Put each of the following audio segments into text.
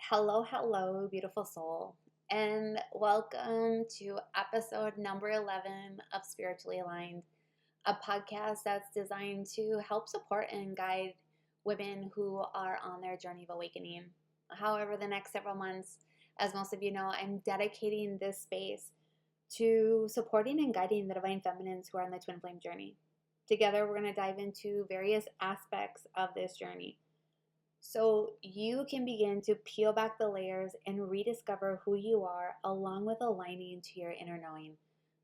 Hello, hello, beautiful soul, and welcome to episode number 11 of Spiritually Aligned, a podcast that's designed to help support and guide women who are on their journey of awakening. However, the next several months, as most of you know, I'm dedicating this space to supporting and guiding the divine feminines who are on the twin flame journey. Together, we're going to dive into various aspects of this journey so you can begin to peel back the layers and rediscover who you are, along with aligning to your inner knowing.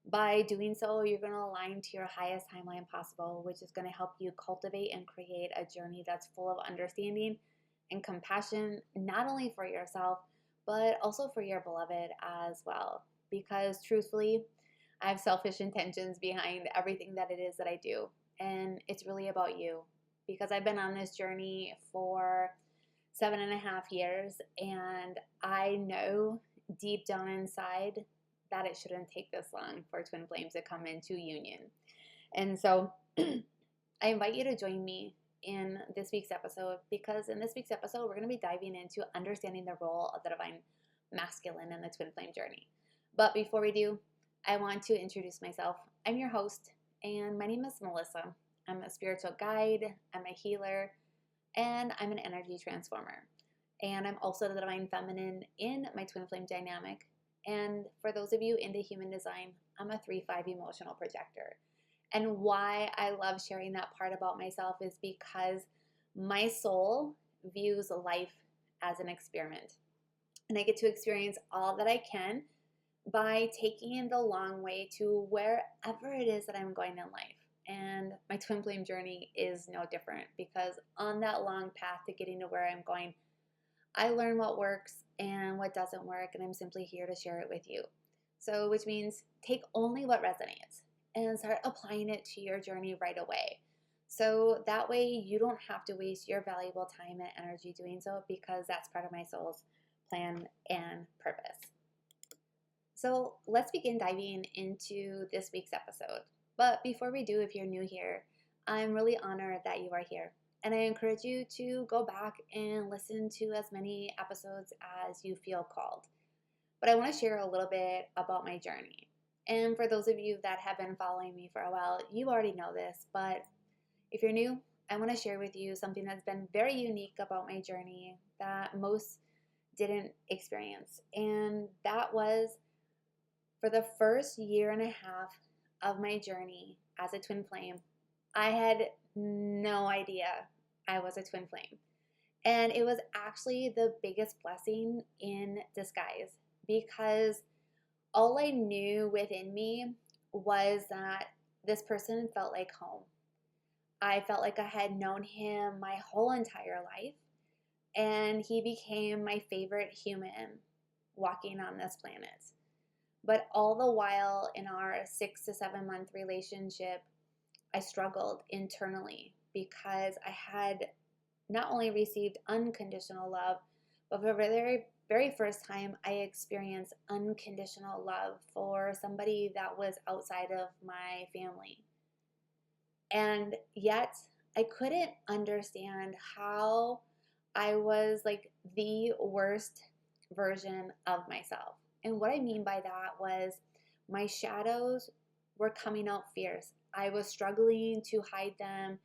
By doing so, you're going to align to your highest timeline possible, which is going to help you cultivate and create a journey that's full of understanding and compassion, not only for yourself, but also for your beloved as well. Because truthfully, I have selfish intentions behind everything that it is that I do. And it's really about you, because I've been on this journey for 7.5 years, and I know deep down inside that it shouldn't take this long for twin flames to come into union. And so I invite you to join me in this week's episode, because in this week's episode, we're going to be diving into understanding the role of the divine masculine in the twin flame journey. But before we do, I want to introduce myself. I'm your host, and my name is Melissa. I'm a spiritual guide, I'm a healer, and I'm an energy transformer. And I'm also the divine feminine in my twin flame dynamic. And for those of you into human design, I'm a 3/5 emotional projector. And why I love sharing that part about myself is because my soul views life as an experiment. And I get to experience all that I can by taking the long way to wherever it is that I'm going in life. And my twin flame journey is no different, because on that long path to getting to where I'm going, I learn what works and what doesn't work, and I'm simply here to share it with you. So, which means take only what resonates and start applying it to your journey right away. So that way you don't have to waste your valuable time and energy doing so, because that's part of my soul's plan and purpose. So let's begin diving into this week's episode. But before we do, if you're new here, I'm really honored that you are here. And I encourage you to go back and listen to as many episodes as you feel called. But I want to share a little bit about my journey. And for those of you that have been following me for a while, you already know this. But if you're new, I want to share with you something that's been very unique about my journey that most didn't experience. And that was, for the first year and a half of my journey as a twin flame, I had no idea I was a twin flame. And it was actually the biggest blessing in disguise, because all I knew within me was that this person felt like home. I felt like I had known him my whole entire life, and he became my favorite human walking on this planet. But all the while in our 6 to 7 month relationship, I struggled internally, because I had not only received unconditional love, but for the very, very first time, I experienced unconditional love for somebody that was outside of my family. And yet, I couldn't understand how I was like the worst version of myself. And what I mean by that was my shadows were coming out fierce. I was struggling to hide them,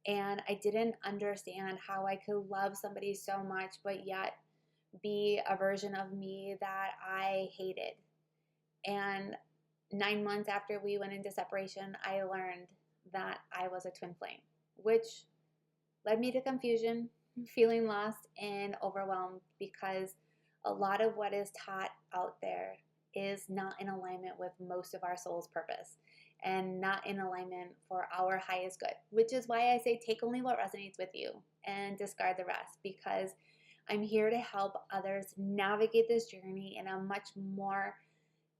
and I didn't understand how I could love somebody so much but yet be a version of me that I hated. And 9 months after we went into separation, I learned that I was a twin flame, which led me to confusion, feeling lost and overwhelmed, because a lot of what is taught out there is not in alignment with most of our soul's purpose, and not in alignment for our highest good, which is why I say take only what resonates with you and discard the rest, because I'm here to help others navigate this journey in a much more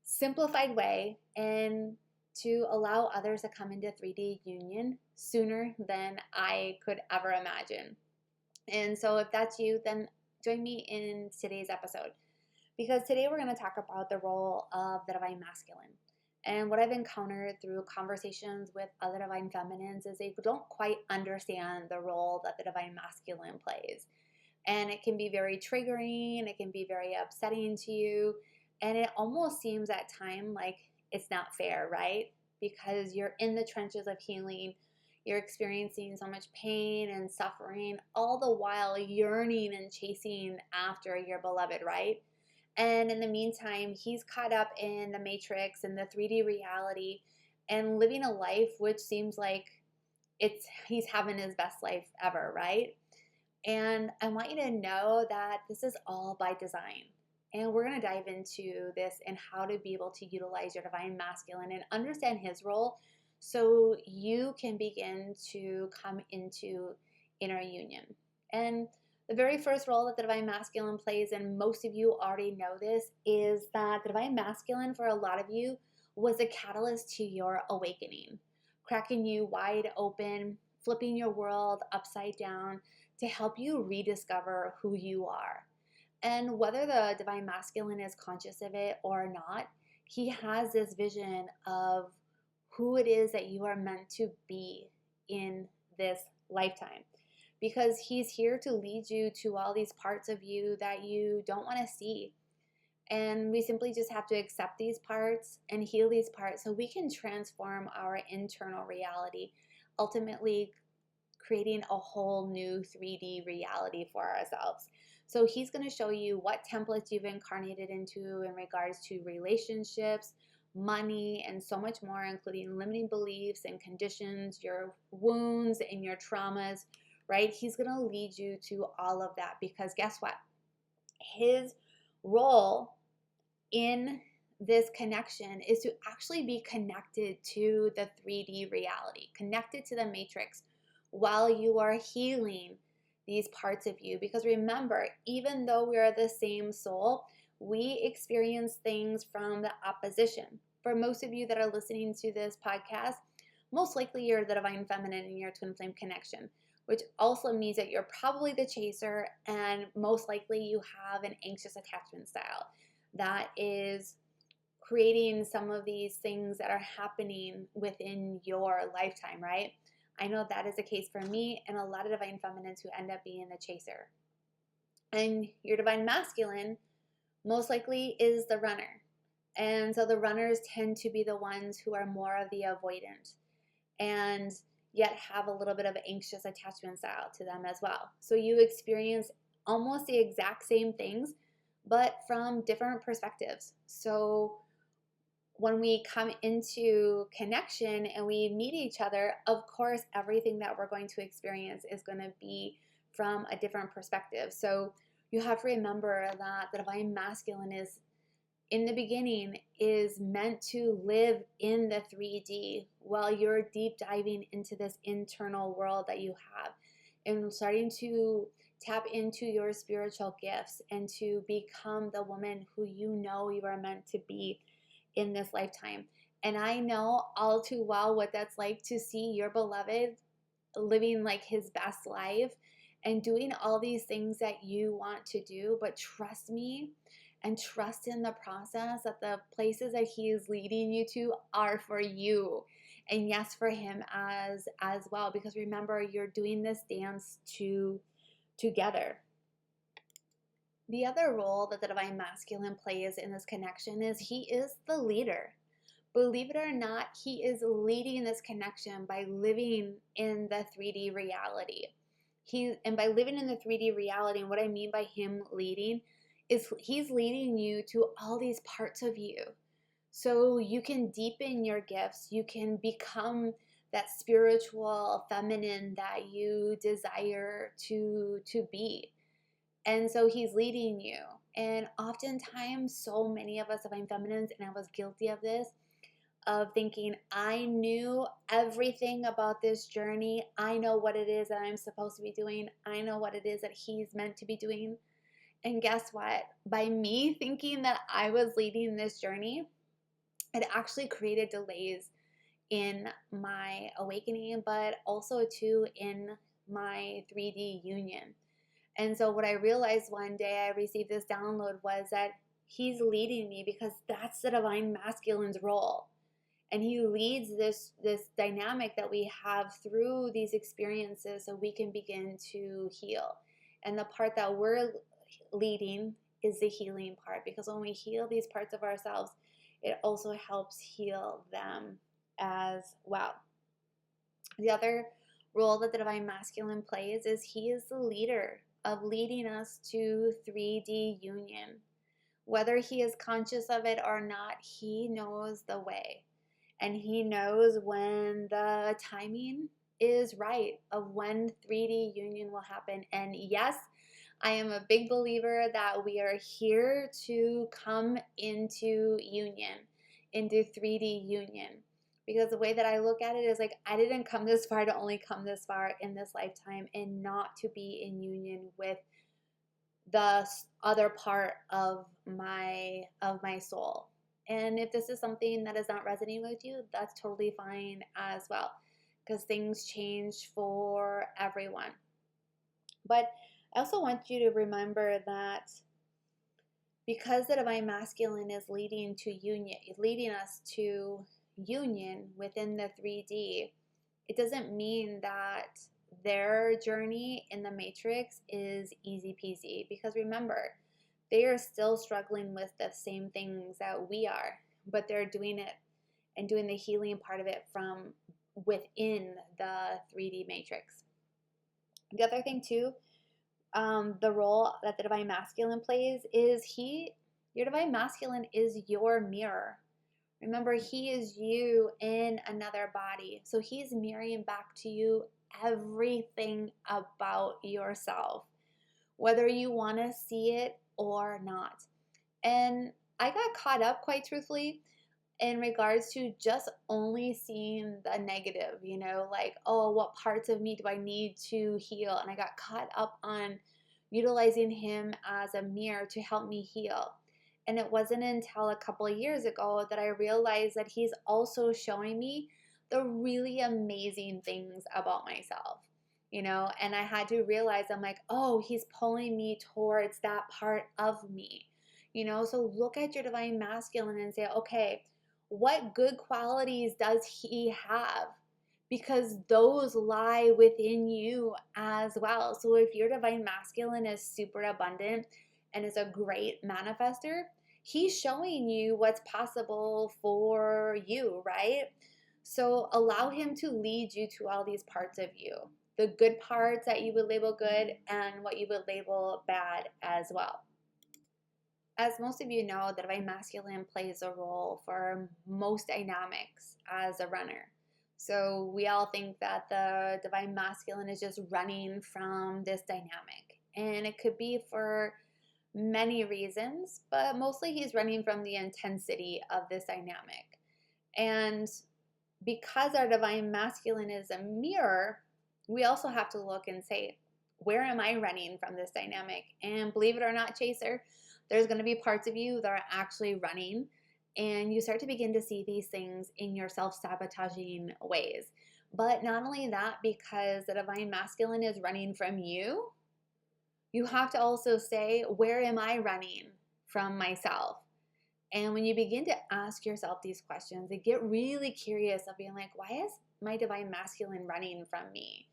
simplified way, and to allow others to come into 3D union sooner than I could ever imagine. And so if that's you, then join me in today's episode, because today we're going to talk about the role of the divine masculine. And what I've encountered through conversations with other divine feminines is they don't quite understand the role that the divine masculine plays. And it can be very triggering, it can be very upsetting to you, and it almost seems at times like it's not fair, right? Because you're in the trenches of healing, you're experiencing so much pain and suffering, all the while yearning and chasing after your beloved, right? And in the meantime, he's caught up in the matrix and the 3D reality and living a life which seems like he's having his best life ever, right? And I want you to know that this is all by design. And we're going to dive into this and how to be able to utilize your divine masculine and understand his role so you can begin to come into inner union. And the very first role that the divine masculine plays, and most of you already know this, is that the divine masculine for a lot of you was a catalyst to your awakening, cracking you wide open, flipping your world upside down to help you rediscover who you are. And whether the divine masculine is conscious of it or not, he has this vision of who it is that you are meant to be in this lifetime. Because he's here to lead you to all these parts of you that you don't want to see. And we simply just have to accept these parts and heal these parts so we can transform our internal reality, ultimately creating a whole new 3D reality for ourselves. So he's going to show you what templates you've incarnated into in regards to relationships, money, and so much more, including limiting beliefs and conditions, your wounds and your traumas, right? He's going to lead you to all of that because guess what? His role in this connection is to actually be connected to the 3D reality, connected to the matrix while you are healing these parts of you. Because remember, even though we are the same soul, we experience things from the opposition. For most of you that are listening to this podcast, most likely you're the divine feminine in your twin flame connection, which also means that you're probably the chaser and most likely you have an anxious attachment style that is creating some of these things that are happening within your lifetime, right? I know that is the case for me and a lot of divine feminines who end up being the chaser. And your divine masculine most likely is the runner. And so the runners tend to be the ones who are more of the avoidant and yet have a little bit of anxious attachment style to them as well. So you experience almost the exact same things, but from different perspectives. So when we come into connection and we meet each other, of course, everything that we're going to experience is going to be from a different perspective. So you have to remember that the divine masculine is, in the beginning, is meant to live in the 3D while you're deep diving into this internal world that you have and starting to tap into your spiritual gifts and to become the woman who you know you are meant to be in this lifetime. And I know all too well what that's like to see your beloved living like his best life and doing all these things that you want to do. But trust me and trust in the process that the places that he is leading you to are for you. And yes, for him as well. Because remember, you're doing this dance together. The other role that the divine masculine plays in this connection is he is the leader. Believe it or not, he is leading this connection by living in the 3D reality. And by living in the 3D reality, and what I mean by him leading is he's leading you to all these parts of you. So you can deepen your gifts. You can become that spiritual feminine that you desire to be. And so he's leading you. And oftentimes, so many of us divine feminines, and I was guilty of this, of thinking, I knew everything about this journey. I know what it is that I'm supposed to be doing. I know what it is that he's meant to be doing. And guess what? By me thinking that I was leading this journey, it actually created delays in my awakening, but also too in my 3D union. And so what I realized one day I received this download was that he's leading me because that's the divine masculine's role. And he leads this dynamic that we have through these experiences so we can begin to heal. And the part that we're leading is the healing part, because when we heal these parts of ourselves, it also helps heal them as well. The other role that the Divine Masculine plays is he is the leader of leading us to 3D union. Whether he is conscious of it or not, he knows the way. And he knows when the timing is right of when 3D union will happen. And yes, I am a big believer that we are here to come into union, into 3D union. Because the way that I look at it is like, I didn't come this far to only come this far in this lifetime and not to be in union with the other part of my soul. And if this is something that is not resonating with you, that's totally fine as well, because things change for everyone. But I also want you to remember that because the Divine Masculine is leading us to union within the 3D, it doesn't mean that their journey in the matrix is easy peasy, because remember, they are still struggling with the same things that we are, but they're doing it and doing the healing part of it from within the 3D matrix. The other thing too, the role that the Divine Masculine plays is your Divine Masculine is your mirror. Remember, he is you in another body. So he's mirroring back to you everything about yourself, whether you want to see it or not. And I got caught up, quite truthfully, in regards to just only seeing the negative, like, oh, what parts of me do I need to heal? And I got caught up on utilizing him as a mirror to help me heal. And it wasn't until a couple of years ago that I realized that he's also showing me the really amazing things about myself, and I had to realize, I'm like, oh, he's pulling me towards that part of me, so look at your Divine Masculine and say, okay, what good qualities does he have? Because those lie within you as well. So if your Divine Masculine is super abundant and is a great manifester, he's showing you what's possible for you, right? So allow him to lead you to all these parts of you, the good parts that you would label good and what you would label bad as well. As most of you know, the Divine Masculine plays a role for most dynamics as a runner. So we all think that the Divine Masculine is just running from this dynamic. And it could be for many reasons, but mostly he's running from the intensity of this dynamic. And because our Divine Masculine is a mirror, we also have to look and say, where am I running from this dynamic? And believe it or not, Chaser, there's going to be parts of you that are actually running, and you start to begin to see these things in your self-sabotaging ways. But not only that, because the Divine Masculine is running from you, you have to also say, where am I running from myself? And when you begin to ask yourself these questions, and get really curious of being like, why is my Divine Masculine running from me?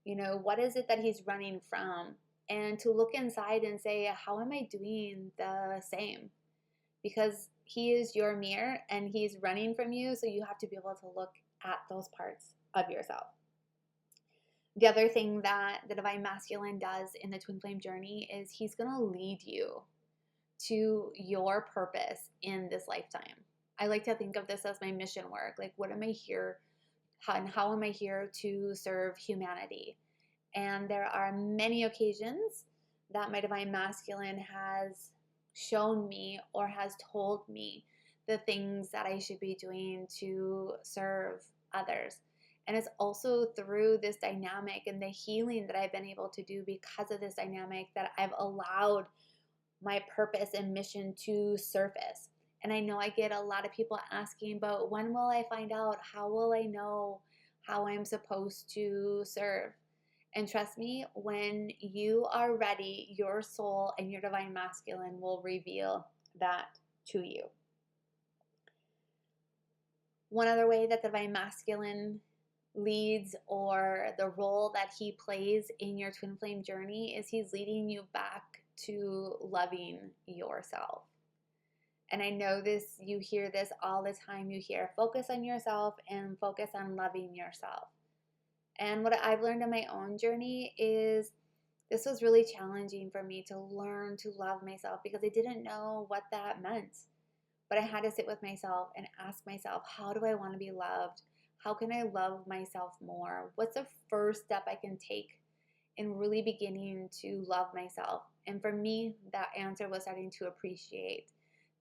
What is it that he's running from? And to look inside and say, how am I doing the same? Because he is your mirror and he's running from you, so you have to be able to look at those parts of yourself. The other thing that the Divine Masculine does in the Twin Flame journey is he's going to lead you to your purpose in this lifetime. I like to think of this as my mission work. Like, what am I here? How am I here to serve humanity? And there are many occasions that my Divine Masculine has shown me or has told me the things that I should be doing to serve others. And it's also through this dynamic and the healing that I've been able to do because of this dynamic that I've allowed my purpose and mission to surface. And I know I get a lot of people asking, but when will I find out? How will I know how I'm supposed to serve? And trust me, when you are ready, your soul and your Divine Masculine will reveal that to you. One other way that the Divine Masculine leads, or the role that he plays in your twin flame journey, is he's leading you back to loving yourself. And I know this, you hear this all the time. You hear focus on yourself and focus on loving yourself. And what I've learned in my own journey is this was really challenging for me to learn to love myself, because I didn't know what that meant. But I had to sit with myself and ask myself, how do I want to be loved? How can I love myself more? What's the first step I can take in really beginning to love myself? And for me, that answer was starting to appreciate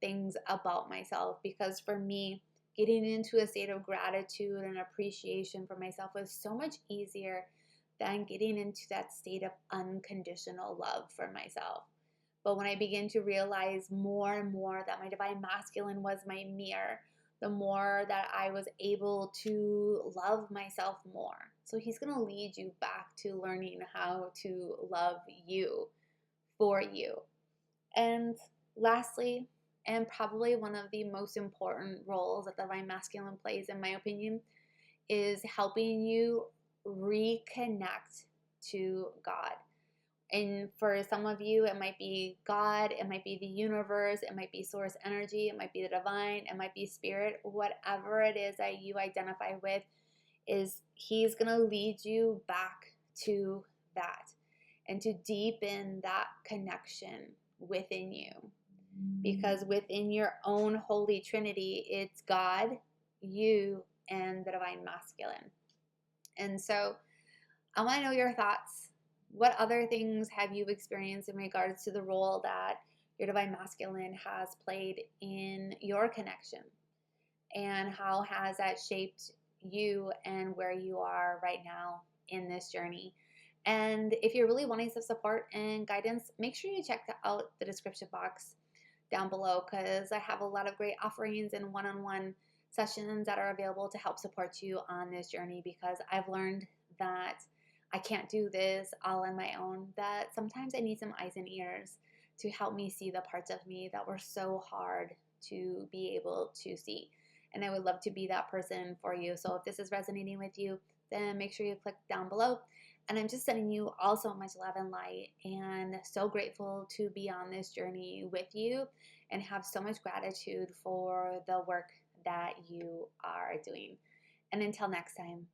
things about myself, because for me, getting into a state of gratitude and appreciation for myself was so much easier than getting into that state of unconditional love for myself. But when I began to realize more and more that my divine masculine was my mirror, the more that I was able to love myself more. So he's going to lead you back to learning how to love you for you. And lastly, and probably one of the most important roles that the divine masculine plays, in my opinion, is helping you reconnect to God. And for some of you, it might be God, it might be the universe, it might be source energy, it might be the divine, it might be spirit. Whatever it is that you identify with, is he's going to lead you back to that and to deepen that connection within you. Because within your own holy trinity, it's God, you, and the divine masculine. And so I want to know your thoughts. What other things have you experienced in regards to the role that your divine masculine has played in your connection? And how has that shaped you and where you are right now in this journey? And if you're really wanting some support and guidance, make sure you check out the description box down below, because I have a lot of great offerings and one-on-one sessions that are available to help support you on this journey, because I've learned that I can't do this all on my own, that sometimes I need some eyes and ears to help me see the parts of me that were so hard to be able to see. And I would love to be that person for you. So if this is resonating with you, then make sure you click down below. And I'm just sending you all so much love and light, and so grateful to be on this journey with you, and have so much gratitude for the work that you are doing. And until next time,